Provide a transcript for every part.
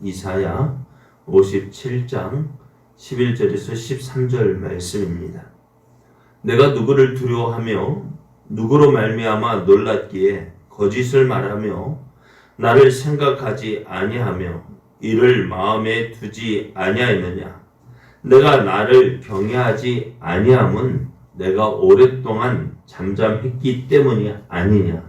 이사야 57장 11절에서 13절 말씀입니다. 내가 누구를 두려워하며 누구로 말미암아 놀랐기에 거짓을 말하며 나를 생각하지 아니하며 이를 마음에 두지 아니하였느냐. 내가 나를 경외하지 아니함은 내가 오랫동안 잠잠했기 때문이 아니냐.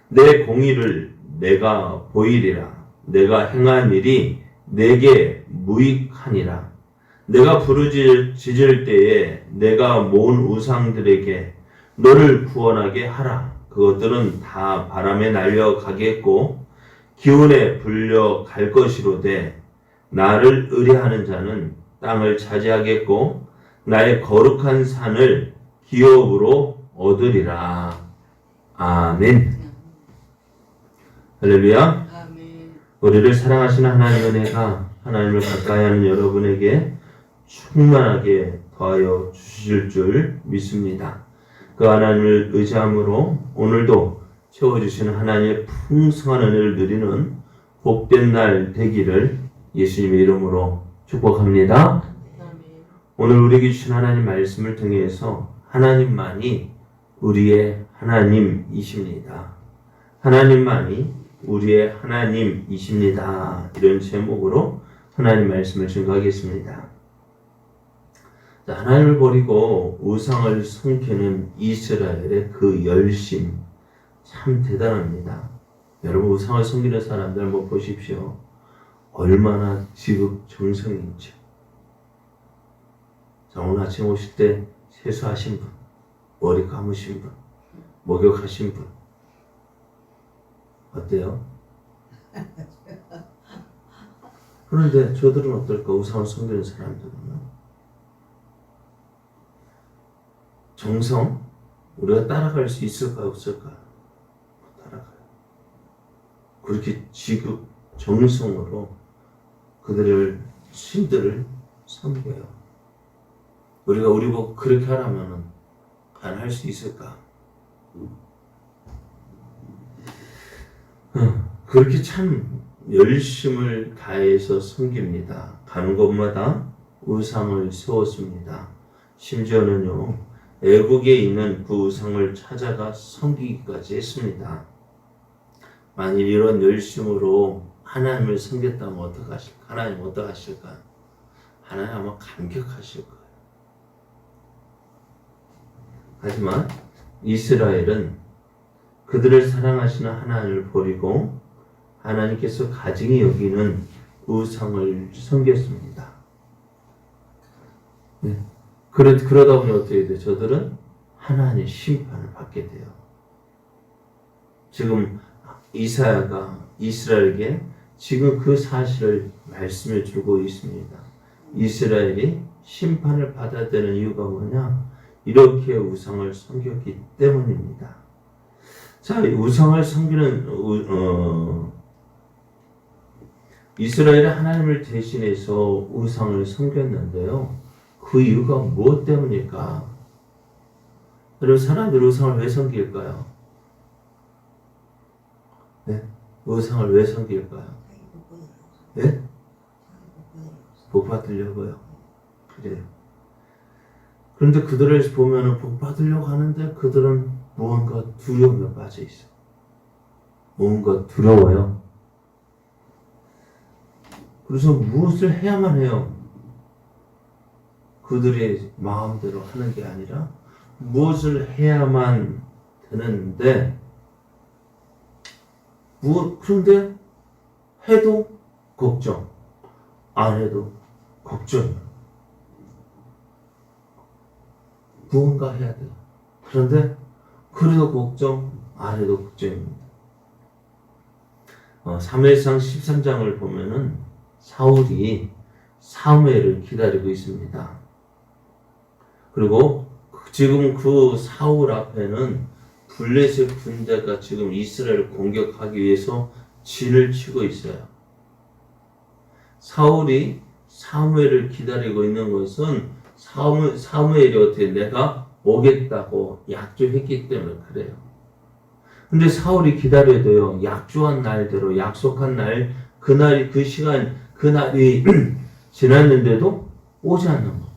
내 공의를 내가 보이리라. 내가 행한 일이 내게 무익하니라. 내가 부르짖을 때에 내가 모은 우상들에게 너를 구원하게 하라. 그것들은 다 바람에 날려가겠고 기운에 불려갈 것이로되 나를 의뢰하는 자는 땅을 차지하겠고 나의 거룩한 산을 기업으로 얻으리라. 아멘. 할렐루야. 아멘. 우리를 사랑하시는 하나님의 은혜가 하나님을 가까이 하는 여러분에게 충만하게 더하여 주실 줄 믿습니다. 그 하나님을 의지함으로 오늘도 채워주시는 하나님의 풍성한 은혜를 누리는 복된 날 되기를 예수님의 이름으로 축복합니다. 아멘. 오늘 우리에게 주신 하나님 말씀을 통해서 하나님만이 우리의 하나님이십니다. 하나님만이 우리의 하나님이십니다. 이런 제목으로 하나님 말씀을 증거하겠습니다. 자, 하나님을 버리고 우상을 섬기는 이스라엘의 그 열심 참 대단합니다. 여러분 우상을 섬기는 사람들 한번 보십시오. 얼마나 지극정성인지. 자, 오늘 아침 오실 때 세수하신 분, 머리 감으신 분, 목욕하신 분 어때요? 그런데 저들은 어떨까? 우상을 섬기는 사람들은요. 정성? 우리가 따라갈 수 있을까 없을까? 못 따라가요. 그렇게 지극 정성으로 그들을 신들을 섬겨요. 우리가 우리 보고 그렇게 하라면은 과연 할 수 있을까? 그렇게 참 열심을 다해서 섬깁니다. 가는 곳마다 우상을 세웠습니다. 심지어는요, 애국에 있는 그 우상을 찾아가 섬기기까지 했습니다. 만일 이런 열심으로 하나님을 섬겼다면 어떡하실까? 하나님 어떡하실까? 하나님 아마 감격하실 거예요. 하지만 이스라엘은 그들을 사랑하시는 하나님을 버리고 하나님께서 가증히 여기는 우상을 섬겼습니다. 네. 그러다 보니 어떻게 돼요? 저들은 하나님의 심판을 받게 돼요. 지금 이사야가 이스라엘에게 지금 그 사실을 말씀해 주고 있습니다. 이스라엘이 심판을 받아야 되는 이유가 뭐냐? 이렇게 우상을 섬겼기 때문입니다. 자, 우상을 섬기는 이스라엘은 하나님을 대신해서 우상을 섬겼는데요. 그 이유가 무엇 때문일까? 여러분, 사람들이 우상을 왜 섬길까요? 네? 우상을 왜 섬길까요? 네? 복 받으려고요. 그래요. 그런데 그들을 보면은 복 받으려고 하는데 그들은 무언가 두려움에 빠져 있어. 뭔가 두려워요. 그래서 무엇을 해야만 해요? 그들의 마음대로 하는 게 아니라 무엇을 해야만 되는데 그런데 해도 걱정, 안 해도 걱정이에요. 무언가 해야 돼요. 그런데 그래도 걱정, 안 해도 걱정입니다. 사무엘상 13장을 보면은 사울이 사무엘을 기다리고 있습니다. 그리고 지금 그 사울 앞에는 블레셋 군대가 지금 이스라엘을 공격하기 위해서 진을 치고 있어요. 사울이 사무엘을 기다리고 있는 것은 사무엘이 어떻게 내가 오겠다고 약조했기 때문에 그래요. 근데 사울이 기다려도요, 약조한 날대로 약속한 날 그날이, 그 시간, 그날이 지났는데도 오지 않는 거.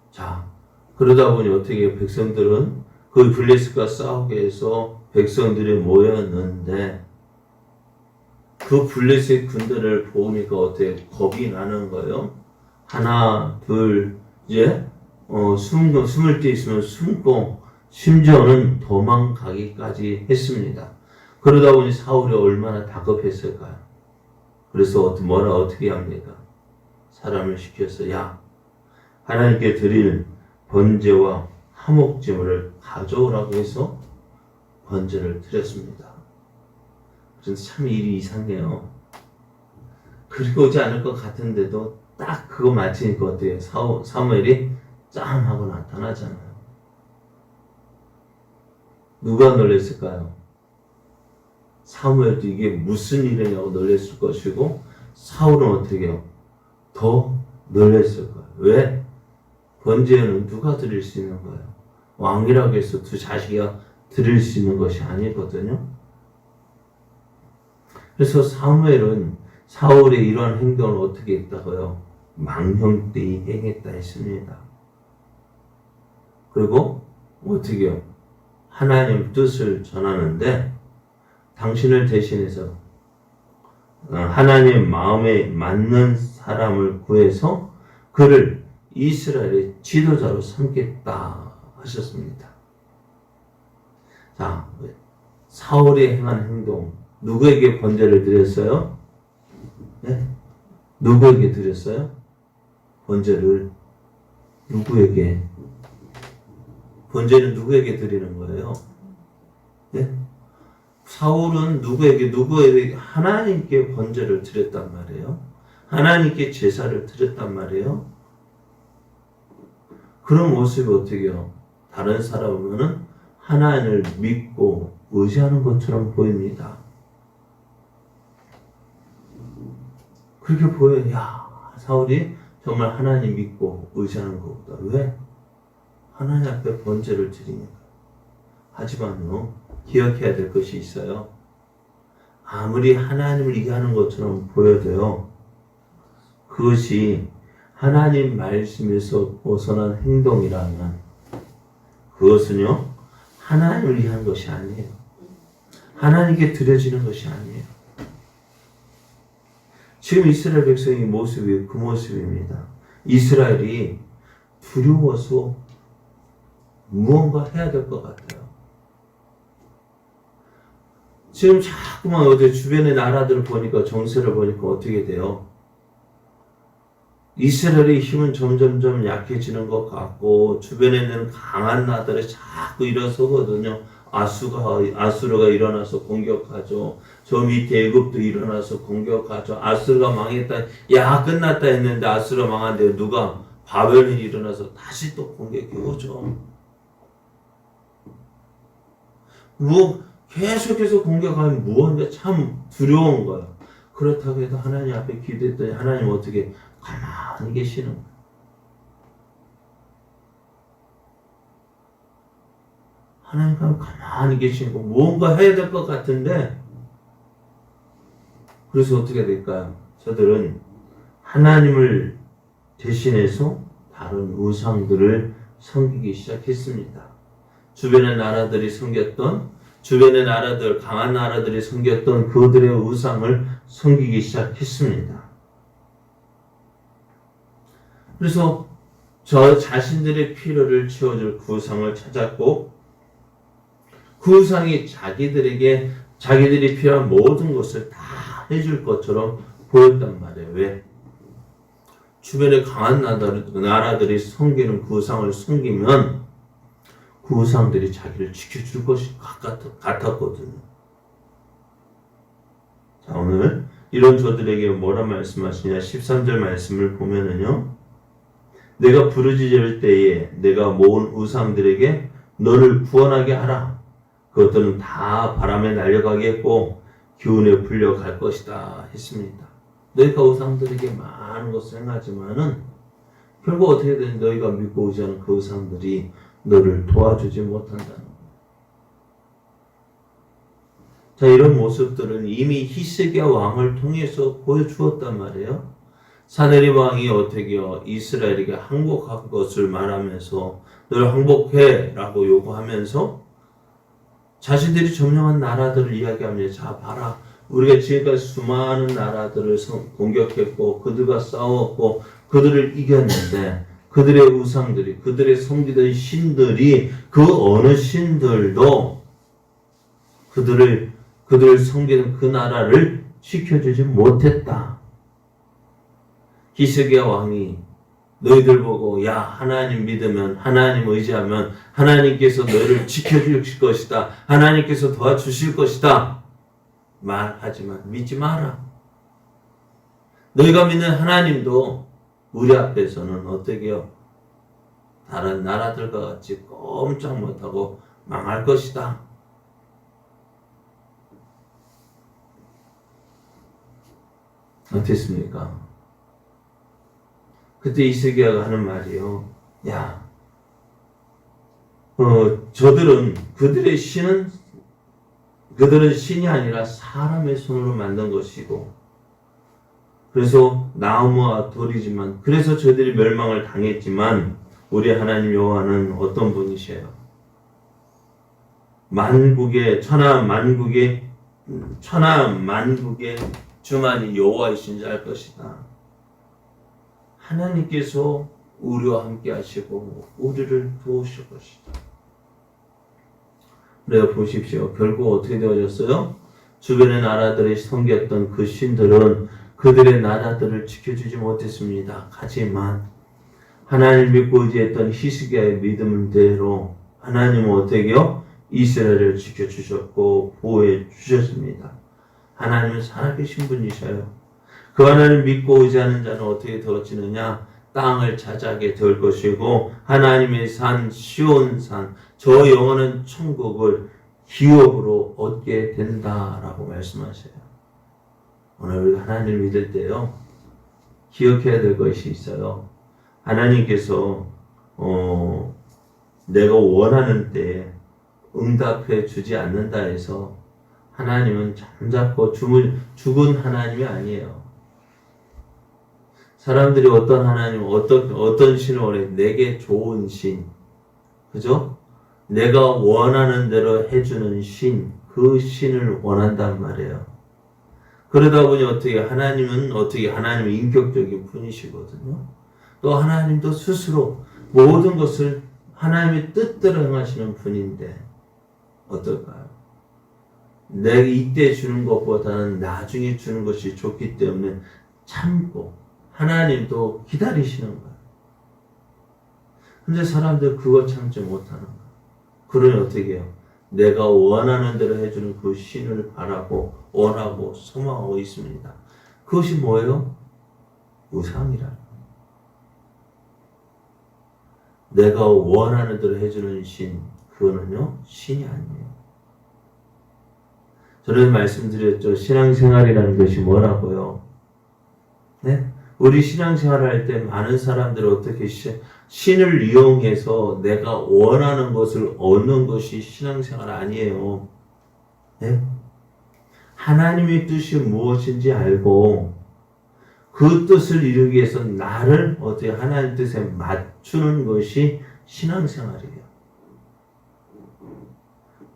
자, 그러다 보니 어떻게 백성들은 그 블레셋과 싸우게 해서 백성들이 모였는데 그 블레셋 군대를 보니까 어떻게 겁이 나는 거예요. 하나, 둘, 이제 숨을 데 있으면 숨고 심지어는 도망가기까지 했습니다. 그러다 보니 사울이 얼마나 다급했을까요? 그래서 어떻게 합니까? 사람을 시켜서 야, 하나님께 드릴 번제와 화목제물을 가져오라고 해서 번제를 드렸습니다. 그래서 참 일이 이상해요. 그리고 오지 않을 것 같은데도 딱 그거 마치니까 어때요? 사무엘이 짱 하고 나타나잖아요. 누가 놀랬을까요? 사무엘도 이게 무슨 일이냐고 놀랬을 것이고 사울은 어떻게 해요? 더 놀랬을 거예요. 왜? 번제는 누가 드릴 수 있는 거예요? 왕이라고 해서 두 자식이가 드릴 수 있는 것이 아니거든요. 그래서 사무엘은 사울의 이러한 행동을 어떻게 했다고요? 망령되이 행했다 했습니다. 그리고 어떻게 해요? 하나님 뜻을 전하는데 당신을 대신해서 하나님 마음에 맞는 사람을 구해서 그를 이스라엘의 지도자로 삼겠다 하셨습니다. 자, 사울이 행한 행동, 누구에게 번제를 드렸어요? 네? 누구에게 드렸어요? 번제를 누구에게? 번제는 누구에게 드리는 거예요? 네? 사울은 누구에게 하나님께 번제를 드렸단 말이에요. 하나님께 제사를 드렸단 말이에요. 그런 모습이 어떻게 해요? 다른 사람은 하나님을 믿고 의지하는 것처럼 보입니다. 그렇게 보여요. 야, 사울이 정말 하나님 믿고 의지하는 것보다. 왜? 하나님 앞에 번제를 드리니까. 하지만요, 기억해야 될 것이 있어요. 아무리 하나님을 이해하는 것처럼 보여도요, 그것이 하나님 말씀에서 벗어난 행동이라면 그것은요, 하나님을 위한 것이 아니에요. 하나님께 드려지는 것이 아니에요. 지금 이스라엘 백성의 모습이 그 모습입니다. 이스라엘이 두려워서 무언가 해야 될 것 같아요. 지금 자꾸만 어디 주변의 나라들을 보니까, 정세를 보니까 어떻게 돼요? 이스라엘의 힘은 점점점 약해지는 것 같고, 주변에 있는 강한 나라들이 자꾸 일어서거든요. 아수르가 일어나서 공격하죠. 저 밑에 애굽도 일어나서 공격하죠. 아수르가 망했다, 야, 끝났다 했는데 아수르가 망한데 누가? 바벨론이 일어나서 다시 또 공격해 오죠. 계속해서 공격하면 무언가 참 두려운 거예요. 그렇다고 해도 하나님 앞에 기도했더니 하나님 어떻게 가만히 계시는 거예요. 하나님 가만히 계시는 거, 무언가 해야 될 것 같은데, 그래서 어떻게 될까요? 저들은 하나님을 대신해서 다른 우상들을 섬기기 시작했습니다. 주변의 나라들이 섬겼던, 주변의 나라들, 강한 나라들이 섬겼던 그들의 우상을 섬기기 시작했습니다. 그래서 저 자신들의 필요를 채워줄 그 우상을 찾았고, 그 우상이 자기들이 필요한 모든 것을 다 해줄 것처럼 보였단 말이에요. 왜? 주변에 강한 나라들이 섬기는 그 우상을 섬기면 그 우상들이 자기를 지켜줄 것이 같았거든요. 자, 오늘 이런 저들에게 뭐라 말씀하시냐? 13절 말씀을 보면은요, 내가 부르짖을 때에 내가 모은 우상들에게 너를 구원하게 하라. 그것들은 다 바람에 날려가겠고 기운에 불려갈 것이다 했습니다. 너희가 우상들에게 많은 것을 행하지만은 결국 어떻게 되는지 너희가 믿고 의지하는 그 우상들이 너를 도와주지 못한다는 거예요. 자, 이런 모습들은 이미 히스기야 왕을 통해서 보여주었단 말이에요. 사네립 왕이 어떻게요? 이스라엘에게 항복한 것을 말하면서 늘 항복해 라고 요구하면서 자신들이 점령한 나라들을 이야기합니다. 자, 봐라. 우리가 지금까지 수많은 나라들을 공격했고 그들과 싸웠고 그들을 이겼는데 그들의 우상들이 그들의 섬기던 신들이 그 어느 신들도 그들을 섬기는 그 나라를 지켜주지 못했다. 히스기야 왕이 너희들 보고 야 하나님 믿으면 하나님 의지하면 하나님께서 너희를 지켜주실 것이다. 하나님께서 도와주실 것이다. 말하지만 믿지 마라. 너희가 믿는 하나님도 우리 앞에서는 어떻게요? 다른 나라들과 같이 꼼짝 못하고 망할 것이다. 어땠습니까? 그때 히스기야가 하는 말이요. 야, 그들의 그들은 신이 아니라 사람의 손으로 만든 것이고, 그래서 나무와 돌이지만, 그래서 저들이 멸망을 당했지만, 우리 하나님 여호와는 어떤 분이세요? 천하 만국의 주만이 여호와이신 줄 알 것이다. 하나님께서 우리와 함께 하시고 우리를 도우실 것이다. 그래요, 보십시오. 결국 어떻게 되어졌어요? 주변의 나라들이 섬겼던 그 신들은 그들의 나라들을 지켜주지 못했습니다. 하지만 하나님 믿고 의지했던 히스기야의 믿음대로 하나님은 어떻게요? 이스라엘을 지켜주셨고 보호해 주셨습니다. 하나님은 살아계신 분이셔요. 그 하나님을 믿고 의지하는 자는 어떻게 되어지느냐? 땅을 차지하게 될 것이고 하나님의 산, 시온산, 저 영원한 천국을 기업으로 얻게 된다라고 말씀하세요. 오늘 우리가 하나님을 믿을 때요, 기억해야 될 것이 있어요. 하나님께서 내가 원하는 때에 응답해 주지 않는다 해서 하나님은 잠자코 죽은 하나님이 아니에요. 사람들이 어떤 하나님, 어떤 신을 원해? 내게 좋은 신. 그죠? 내가 원하는 대로 해주는 신, 그 신을 원한단 말이에요. 그러다 보니 하나님은 인격적인 분이시거든요. 또 하나님도 스스로 모든 것을 하나님의 뜻대로 행하시는 분인데, 어떨까요? 내가 이때 주는 것보다는 나중에 주는 것이 좋기 때문에 참고, 하나님도 기다리시는 거예요. 근데 사람들 그거 참지 못하는 거예요. 그러니 어떻게 해요? 내가 원하는 대로 해주는 그 신을 바라고 원하고 소망하고 있습니다. 그것이 뭐예요? 우상이라는 거예요. 내가 원하는 대로 해주는 신, 그거는요, 신이 아니에요. 저는 말씀드렸죠. 신앙생활이라는 것이 뭐라고요? 네? 우리 신앙생활을 할 때 많은 사람들은 어떻게 신을 이용해서 내가 원하는 것을 얻는 것이 신앙생활 아니에요. 네? 하나님의 뜻이 무엇인지 알고 그 뜻을 이루기 위해서 나를 어떻게 하나님 뜻에 맞추는 것이 신앙생활이에요.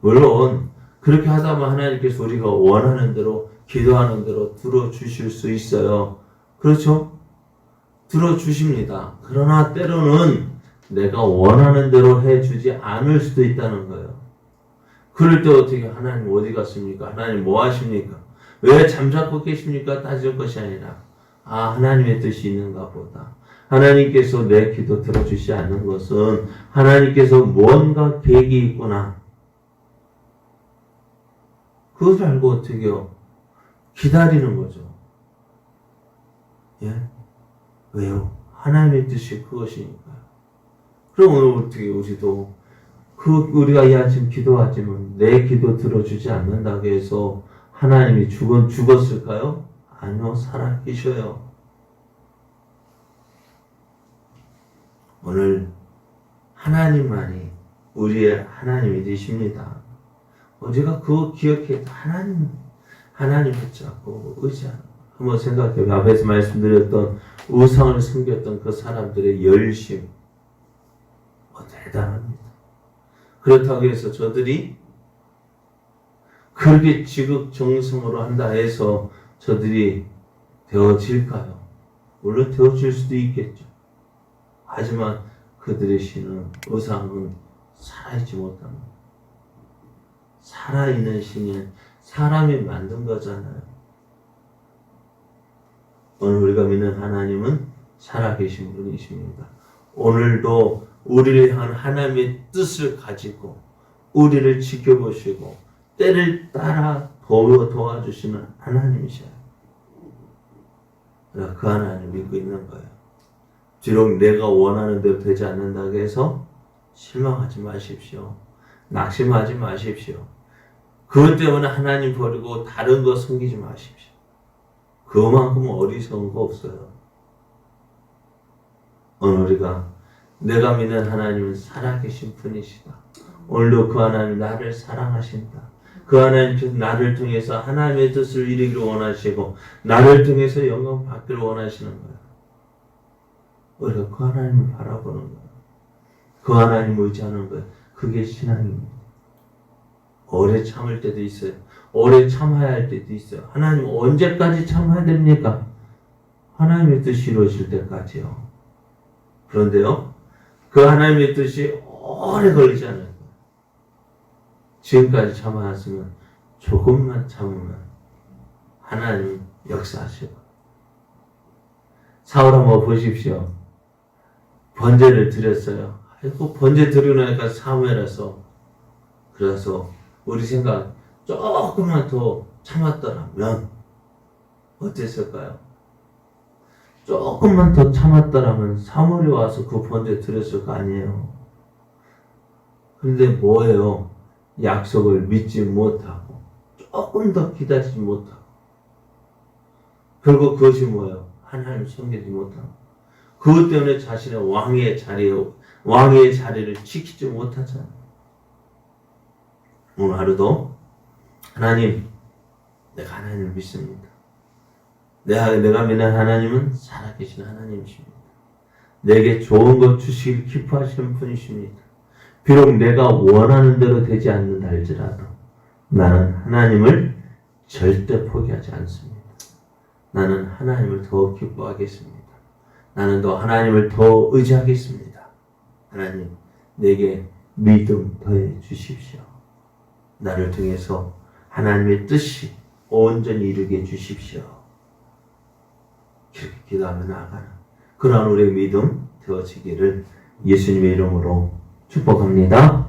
물론 그렇게 하다 보면 하나님께서 우리가 원하는 대로 기도하는 대로 들어주실 수 있어요. 그렇죠? 들어주십니다. 그러나 때로는 내가 원하는 대로 해주지 않을 수도 있다는 거예요. 그럴 때 어떻게 하나님 어디 갔습니까? 하나님 뭐 하십니까? 왜 잠자코 계십니까? 따질 것이 아니라 하나님의 뜻이 있는가 보다. 하나님께서 내 기도 들어주시지 않는 것은 하나님께서 뭔가 계획이 있구나. 그것을 알고 어떻게 해요? 기다리는 거죠. 예? 왜요? 하나님의 뜻이 그것이니까요. 그럼 오늘 어떻게 우리도 우리가 이 아침 기도하지만 내 기도 들어주지 않는다고 해서 하나님이 죽었을까요? 아니요, 살아 계셔요. 오늘 하나님만이 우리의 하나님이 되십니다. 우리가 그거 기억해. 하나님 붙잡고 의지하는 거예요. 한번 생각해요. 앞에서 말씀드렸던 우상을 숨겼던 그 사람들의 열심. 대단합니다. 그렇다고 해서 저들이 그렇게 지극정성으로 한다 해서 저들이 되어질까요? 물론 되어질 수도 있겠죠. 하지만 그들의 신은, 우상은 살아있지 못합니다. 살아있는 신은 사람이 만든 거잖아요. 오늘 우리가 믿는 하나님은 살아계신 분이십니다. 오늘도 우리를 향한 하나님의 뜻을 가지고 우리를 지켜보시고 때를 따라 도와주시는 하나님이셔요. 그 하나님 믿고 있는 거예요. 비록 내가 원하는 대로 되지 않는다고 해서 실망하지 마십시오. 낙심하지 마십시오. 그것 때문에 하나님 버리고 다른 거 섬기지 마십시오. 그만큼 어리석은 거 없어요. 오늘 우리가 내가 믿는 하나님은 살아계신 분이시다. 오늘도 그 하나님 나를 사랑하신다. 그 하나님께서 나를 통해서 하나님의 뜻을 이루기를 원하시고 나를 통해서 영광 받기를 원하시는 거예요. 우리가 그 하나님을 바라보는 거예요. 그 하나님을 의지하는 거예요. 그게 신앙입니다. 오래 참을 때도 있어요. 오래 참아야 할 때도 있어요. 하나님 언제까지 참아야 됩니까? 하나님의 뜻이 이루어질 때까지요. 그런데요, 그 하나님의 뜻이 오래 걸리지 않아요. 지금까지 참아왔으면 조금만 참으면 하나님 역사하시고. 사울 한번 보십시오. 번제를 드렸어요. 아이고, 번제 드리고 나니까 사무엘에서. 그래서 우리 생각 조금만 더 참았더라면 어땠을까요? 조금만 더 참았더라면 사무엘이 와서 그 번제 드렸을 거 아니에요. 그런데 뭐예요? 약속을 믿지 못하고 조금 더 기다리지 못하고 결국 그것이 뭐예요? 하나님을 섬기지 못하고 그것 때문에 자신의 왕의 자리를 지키지 못하잖아요. 오늘 하루도 하나님, 내가 하나님을 믿습니다. 내가 믿는 하나님은 살아계신 하나님이십니다. 내게 좋은 것 주시길 기뻐하시는 분이십니다. 비록 내가 원하는 대로 되지 않는다 할지라도 나는 하나님을 절대 포기하지 않습니다. 나는 하나님을 더 기뻐하겠습니다. 나는 더 하나님을 더 의지하겠습니다. 하나님, 내게 믿음 더해 주십시오. 나를 통해서 하나님의 뜻이 온전히 이루게 해주십시오. 그렇게 기도하며 나아가는 그러한 우리의 믿음 되어지기를 예수님의 이름으로 축복합니다.